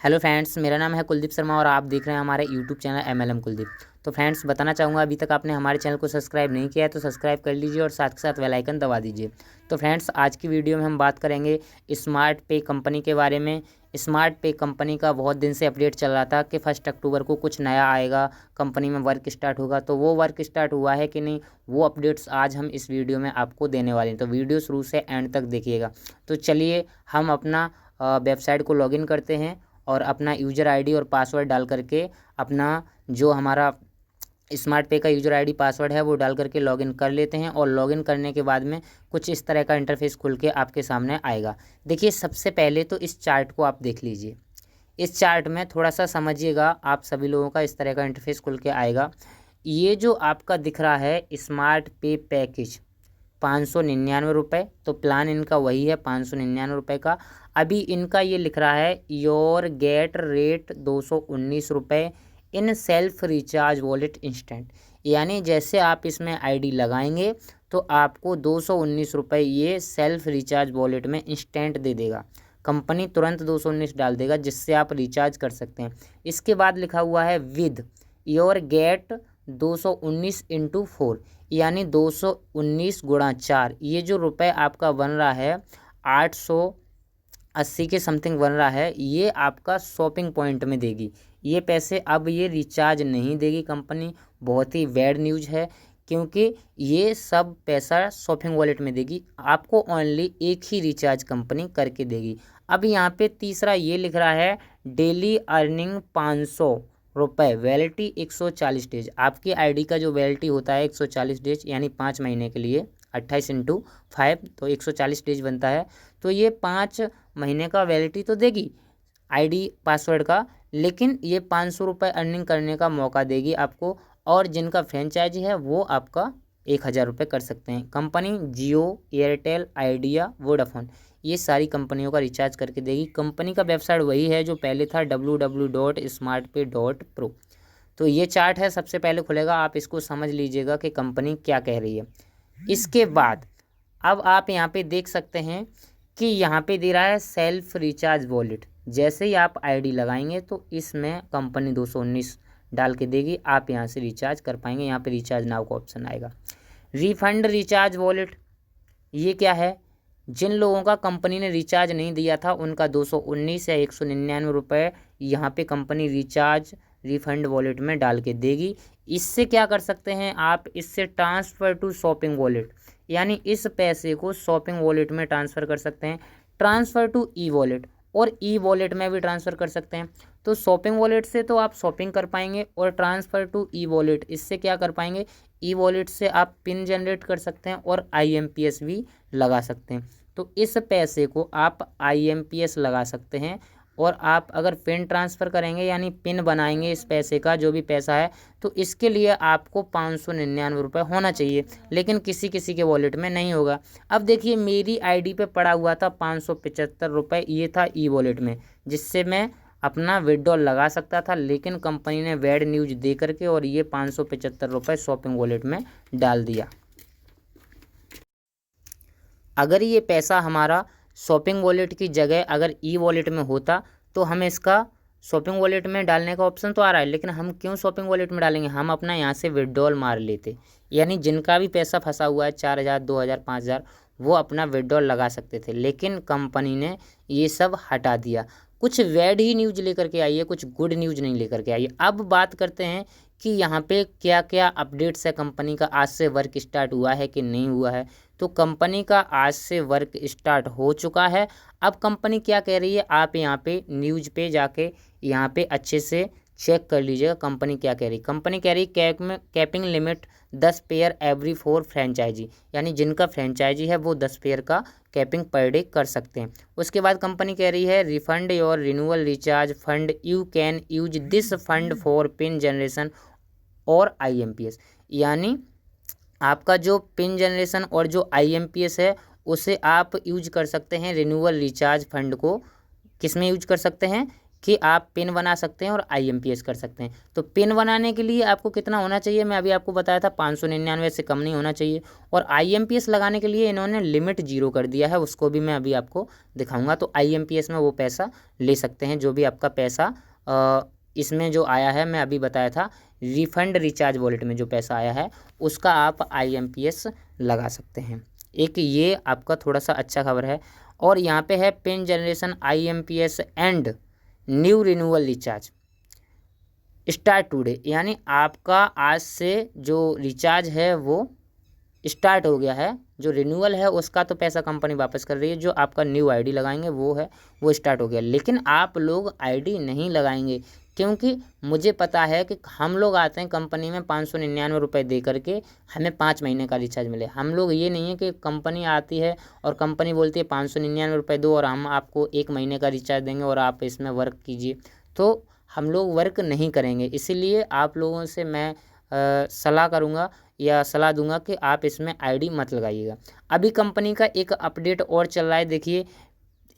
Hello friends, मेरा नाम है कुलदीप शर्मा और आप देख रहे हैं हमारे यूट्यूब चैनल MLM कुलदीप। तो फ्रेंड्स, बताना चाहूँगा अभी तक आपने हमारे चैनल को सब्सक्राइब नहीं किया है तो सब्सक्राइब कर लीजिए और साथ के साथ बेल आइकन दबा दीजिए। तो फ्रेंड्स, आज की वीडियो में हम बात करेंगे स्मार्ट पे कंपनी के बारे में। स्मार्ट पे कंपनी का बहुत दिन से अपडेट चल रहा था कि 1 अक्टूबर को कुछ नया आएगा, कंपनी में वर्क स्टार्ट होगा। तो वो वर्क स्टार्ट हुआ है कि नहीं, वो अपडेट्स आज हम इस वीडियो में आपको देने वाले हैं। तो वीडियो शुरू से एंड तक देखिएगा। तो चलिए हम अपना वेबसाइट को लॉगिन करते हैं और अपना यूज़र आईडी और पासवर्ड डाल करके अपना जो हमारा स्मार्ट पे का यूज़र आईडी पासवर्ड है वो डाल करके लॉगिन कर लेते हैं। और लॉगिन करने के बाद में कुछ इस तरह का इंटरफेस खुल के आपके सामने आएगा। देखिए, सबसे पहले तो इस चार्ट को आप देख लीजिए। इस चार्ट में थोड़ा सा समझिएगा, आप सभी लोगों का इस तरह का इंटरफेस खुल के आएगा। ये जो आपका दिख रहा है स्मार्ट पे पैकेज 599 रुपये, तो प्लान इनका वही है 599 रुपये का। अभी इनका ये लिख रहा है योर गेट रेट 219 रुपये in self recharge wallet instant. यानी जैसे आप इसमें आईडी लगाएंगे तो आपको 219 रुपये ये सेल्फ रिचार्ज वॉलेट में इंस्टेंट दे देगा। कंपनी तुरंत 219 डाल देगा जिससे आप रिचार्ज कर सकते हैं। इसके बाद लिखा हुआ है विद योर गेट 219 इंटू 4, यानी 219 गुणा 4। ये जो रुपए आपका बन रहा है 880 के समथिंग बन रहा है, ये आपका शॉपिंग पॉइंट में देगी। ये पैसे अब ये रिचार्ज नहीं देगी कंपनी। बहुत ही बैड न्यूज़ है, क्योंकि ये सब पैसा शॉपिंग वॉलेट में देगी। आपको ओनली एक ही रिचार्ज कंपनी करके देगी। अब यहाँ पे तीसरा ये लिख रहा है डेली अर्निंग 500 रुपये, वैलिडिटी 140 डेज। आपकी आईडी का जो वैलिडिटी होता है 140 डेज, यानी 5 महीने के लिए 28 इंटू 5 तो 140 डेज बनता है। तो ये 5 महीने का वैलिडिटी तो देगी आईडी पासवर्ड का, लेकिन ये 500 रुपये अर्निंग करने का मौका देगी आपको। और जिनका फ्रेंचाइजी है वो आपका 1000 रुपये कर सकते हैं। कंपनी जियो, एयरटेल, आइडिया, वोडाफोन, ये सारी कंपनियों का रिचार्ज करके देगी। कंपनी का वेबसाइट वही है जो पहले था www.smartpay.pro। तो ये चार्ट है, सबसे पहले खुलेगा, आप इसको समझ लीजिएगा कि कंपनी क्या कह रही है। इसके बाद अब आप यहाँ पे देख सकते हैं कि यहाँ पे दे रहा है सेल्फ रिचार्ज वॉलेट। जैसे ही आप आईडी लगाएंगे तो इसमें कंपनी 219 डाल के देगी, आप यहाँ से रिचार्ज कर पाएंगे। यहाँ पे रिचार्ज नाउ का ऑप्शन आएगा। रिफंड रिचार्ज वॉलेट, ये क्या है? जिन लोगों का कंपनी ने रिचार्ज नहीं दिया था उनका 219 या 199 रुपये यहाँ पे कंपनी रिचार्ज रिफंड वॉलेट में डाल के देगी। इससे क्या कर सकते हैं आप? इससे ट्रांसफ़र टू शॉपिंग वॉलेट, यानी इस पैसे को शॉपिंग वॉलेट में ट्रांसफ़र कर सकते हैं। ट्रांसफ़र टू ई वॉलेट, और ई वॉलेट में भी ट्रांसफ़र कर सकते हैं। तो शॉपिंग वॉलेट से तो आप शॉपिंग कर पाएंगे, और ट्रांसफ़र टू ई वॉलेट, इससे क्या कर पाएंगे? ई वॉलेट से आप पिन जनरेट कर सकते हैं और IMPS भी लगा सकते हैं। तो इस पैसे को आप IMPS लगा सकते हैं, और आप अगर पिन ट्रांसफ़र करेंगे यानी पिन बनाएंगे इस पैसे का, जो भी पैसा है, तो इसके लिए आपको 599 रुपये होना चाहिए, लेकिन किसी किसी के वॉलेट में नहीं होगा। अब देखिए, मेरी आईडी पे पड़ा हुआ था 575 रुपये, ये था ई वॉलेट में, जिससे मैं अपना विड्रॉल लगा सकता था, लेकिन कंपनी ने बैड न्यूज़ दे करके और ये 575 रुपये शॉपिंग वॉलेट में डाल दिया। अगर ये पैसा हमारा शॉपिंग वॉलेट की जगह अगर ई वॉलेट में होता तो हमें इसका शॉपिंग वॉलेट में डालने का ऑप्शन तो आ रहा है, लेकिन हम क्यों शॉपिंग वॉलेट में डालेंगे? हम अपना यहाँ से विड्रॉल मार लेते, यानी जिनका भी पैसा फंसा हुआ है 4000, 2000, 5000, वो अपना विड्रॉल लगा सकते थे। लेकिन कंपनी ने ये सब हटा दिया। कुछ बैड ही न्यूज़ लेकर के आई है, कुछ गुड न्यूज़ नहीं लेकर के आई है। अब बात करते हैं कि यहाँ पे क्या क्या अपडेट्स है कंपनी का, आज से वर्क स्टार्ट हुआ है कि नहीं हुआ है। तो कंपनी का आज से वर्क स्टार्ट हो चुका है। अब कंपनी क्या कह रही है, आप यहाँ पे न्यूज़ पे जाके यहाँ पे अच्छे से चेक कर लीजिएगा कंपनी क्या कह रही है। कंपनी कह रही है capping limit 10 per every 4 franchisee, यानी जिनका फ्रेंचाइजी है वो 10 पेयर का कैपिंग पर डे कर सकते हैं। उसके बाद कंपनी कह रही है refund your renewal recharge fund, you can use this fund for pin generation और IMPS, यानी आपका जो पिन जनरेशन और जो IMPS है उसे आप यूज कर सकते हैं। रिन्यूअल रिचार्ज फंड को किस में यूज कर सकते हैं? कि आप पिन बना सकते हैं और IMPS कर सकते हैं। तो पिन बनाने के लिए आपको कितना होना चाहिए, मैं अभी आपको बताया था 599 से कम नहीं होना चाहिए। और IMPS लगाने के लिए इन्होंने लिमिट 0 कर दिया है, उसको भी मैं अभी आपको दिखाऊंगा। तो IMPS में वो पैसा ले सकते हैं जो भी आपका पैसा इसमें जो आया है, मैं अभी बताया था रिफंड रिचार्ज वॉलेट में जो पैसा आया है उसका आप IMPS लगा सकते हैं। एक ये आपका थोड़ा सा अच्छा खबर है। और यहाँ पे है pin generation IMPS and new renewal recharge start today, यानी आपका आज से जो रिचार्ज है वो स्टार्ट हो गया है। जो रिन्यूअल है उसका तो पैसा कंपनी वापस कर रही है, जो आपका न्यू ID लगाएंगे वो स्टार्ट हो गया। लेकिन आप लोग ID नहीं लगाएंगे, क्योंकि मुझे पता है कि हम लोग आते हैं कंपनी में 599 रुपये दे करके हमें 5 महीने का रिचार्ज मिले। हम लोग ये नहीं है कि कंपनी आती है और कंपनी बोलती है 599 रुपये दो और हम आपको 1 महीने का रिचार्ज देंगे और आप इसमें वर्क कीजिए, तो हम लोग वर्क नहीं करेंगे। इसीलिए आप लोगों से मैं सलाह करूँगा या सलाह दूंगा कि आप इसमें ID मत लगाइएगा। अभी कंपनी का एक अपडेट और चल रहा है, देखिए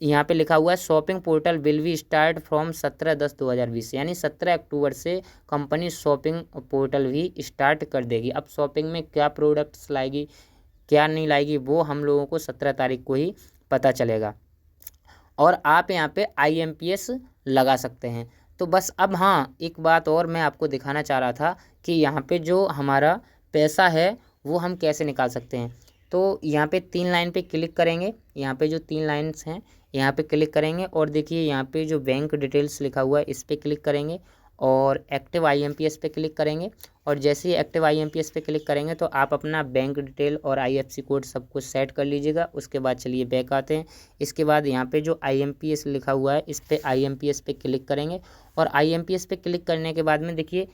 यहाँ पे लिखा हुआ है shopping portal will be start from 17/10/2020, यानी 17 अक्टूबर से कंपनी शॉपिंग पोर्टल भी स्टार्ट कर देगी। अब शॉपिंग में क्या प्रोडक्ट्स लाएगी क्या नहीं लाएगी वो हम लोगों को 17 तारीख को ही पता चलेगा। और आप यहाँ पे IMPS लगा सकते हैं। तो बस अब हाँ, एक बात और मैं आपको दिखाना चाह रहा था कि यहाँ पे जो हमारा पैसा है वो हम कैसे निकाल सकते हैं। तो यहाँ पे 3 लाइन पे क्लिक करेंगे, यहाँ पे जो 3 लाइन्स हैं यहाँ पे क्लिक करेंगे और देखिए यहाँ पे जो बैंक डिटेल्स लिखा हुआ है इस पर क्लिक करेंगे और एक्टिव IMPS पे क्लिक करेंगे। और जैसे ही एक्टिव IMPS पे क्लिक करेंगे तो आप अपना बैंक डिटेल और IFSC कोड सब कुछ सेट कर लीजिएगा। उसके बाद चलिए बैक आते हैं। इसके बाद यहाँ पे जो IMPS लिखा हुआ है इस पर IMPS पे क्लिक करेंगे और IMPS पे क्लिक करने के बाद में देखिए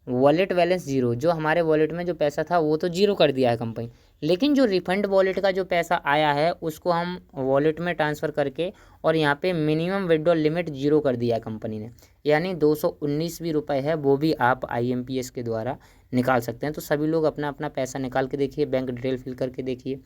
वॉलेट बैलेंस 0, जो हमारे वॉलेट में जो पैसा था वो तो 0 कर दिया है कंपनी, लेकिन जो रिफंड वॉलेट का जो पैसा आया है उसको हम वॉलेट में ट्रांसफ़र करके और यहाँ पे मिनिमम विड्रॉल लिमिट 0 कर दिया है कंपनी ने, यानी 219 भी रुपये है वो भी आप IMPS के द्वारा निकाल सकते हैं। तो सभी लोग अपना अपना पैसा निकाल के देखिए, बैंक डिटेल फिल करके देखिए,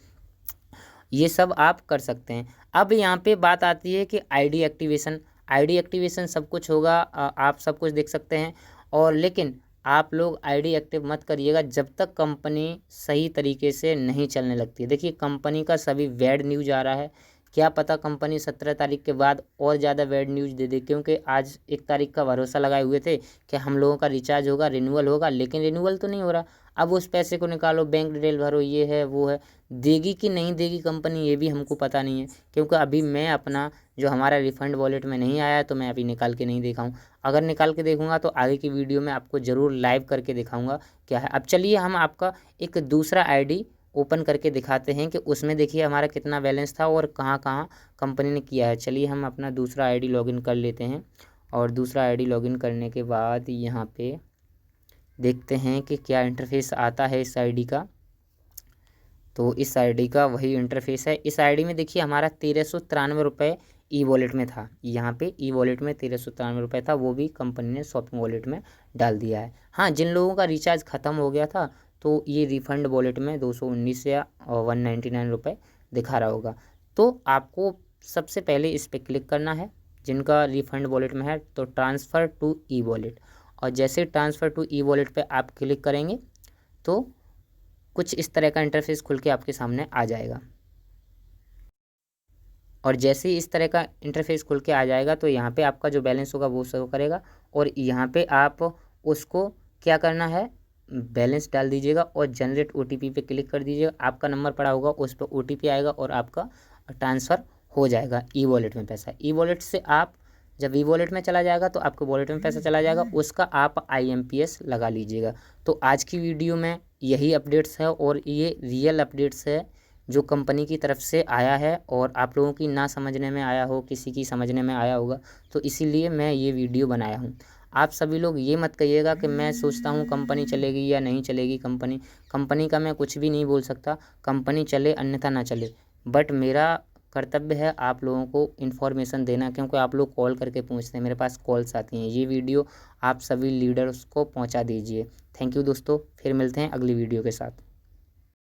ये सब आप कर सकते हैं। अब यहाँ पे बात आती है कि ID एक्टिवेशन सब कुछ होगा, आप सब कुछ देख सकते हैं। और लेकिन आप लोग ID एक्टिव मत करिएगा जब तक कंपनी सही तरीके से नहीं चलने लगती है। देखिए कंपनी का सभी बैड न्यूज आ रहा है, क्या पता कंपनी 17 तारीख के बाद और ज़्यादा बैड न्यूज़ दे दे, क्योंकि आज 1 तारीख का भरोसा लगाए हुए थे कि हम लोगों का रिचार्ज होगा, रिन्यूअल होगा, लेकिन रिन्यूअल तो नहीं हो रहा। अब उस पैसे को निकालो, बैंक डिटेल भरो, ये है वो है, देगी कि नहीं देगी कंपनी ये भी हमको पता नहीं है, क्योंकि अभी मैं अपना जो हमारा रिफ़ंड वॉलेट में नहीं आया तो मैं अभी निकाल के नहीं देखा हूँ। अगर निकाल के देखूँगा तो आगे की वीडियो में आपको ज़रूर लाइव करके दिखाऊँगा क्या है। अब चलिए हम आपका एक दूसरा ID ओपन करके दिखाते हैं कि उसमें देखिए हमारा कितना बैलेंस था और कहाँ कहाँ कंपनी ने किया है। चलिए हम अपना दूसरा ID लॉगिन कर लेते हैं और दूसरा ID लॉगिन करने के बाद यहाँ पे देखते हैं कि क्या इंटरफेस आता है इस ID का। तो इस ID का वही इंटरफेस है। इस ID में देखिए हमारा 1393 रुपये ई वॉलेट में था, यहाँ पे ई वॉलेट में 1393 रुपये था, वो भी कंपनी ने शॉपिंग वॉलेट में डाल दिया है। हाँ, जिन लोगों का रिचार्ज ख़त्म हो गया था तो ये रिफ़ंड वॉलेट में 219 या 199 रुपये दिखा रहा होगा। तो आपको सबसे पहले इस पर क्लिक करना है, जिनका रिफ़ंड वॉलेट में है तो ट्रांसफ़र टू ई वॉलेट, और जैसे ट्रांसफ़र टू ई वॉलेट पे आप क्लिक करेंगे तो कुछ इस तरह का इंटरफेस खुल के आपके सामने आ जाएगा। और जैसे ही इस तरह का इंटरफेस खुल के आ जाएगा तो यहाँ पे आपका जो बैलेंस होगा वो शो करेगा और यहाँ पे आप उसको क्या करना है, बैलेंस डाल दीजिएगा और जनरेट OTP पे क्लिक कर दीजिएगा। आपका नंबर पड़ा होगा उस पर OTP आएगा और आपका ट्रांसफ़र हो जाएगा ई वॉलेट में पैसा। ई वॉलेट से आप जब ई वॉलेट में चला जाएगा तो आपके वॉलेट में पैसा चला जाएगा, उसका आप IMPS लगा लीजिएगा। तो आज की वीडियो में यही अपडेट्स है और ये रियल अपडेट्स है जो कंपनी की तरफ से आया है और आप लोगों की ना समझने में आया हो, किसी की समझने में आया होगा, तो इसीलिए मैं ये वीडियो बनाया हूँ। आप सभी लोग ये मत कहिएगा कि मैं सोचता हूँ कंपनी चलेगी या नहीं चलेगी। कंपनी का मैं कुछ भी नहीं बोल सकता, कंपनी चले अन्यथा ना चले, बट मेरा कर्तव्य है आप लोगों को इन्फॉर्मेशन देना, क्योंकि आप लोग कॉल करके पूछते हैं, मेरे पास कॉल्स आती हैं। ये वीडियो आप सभी लीडर्स को पहुँचा दीजिए। थैंक यू दोस्तों, फिर मिलते हैं अगली वीडियो के साथ।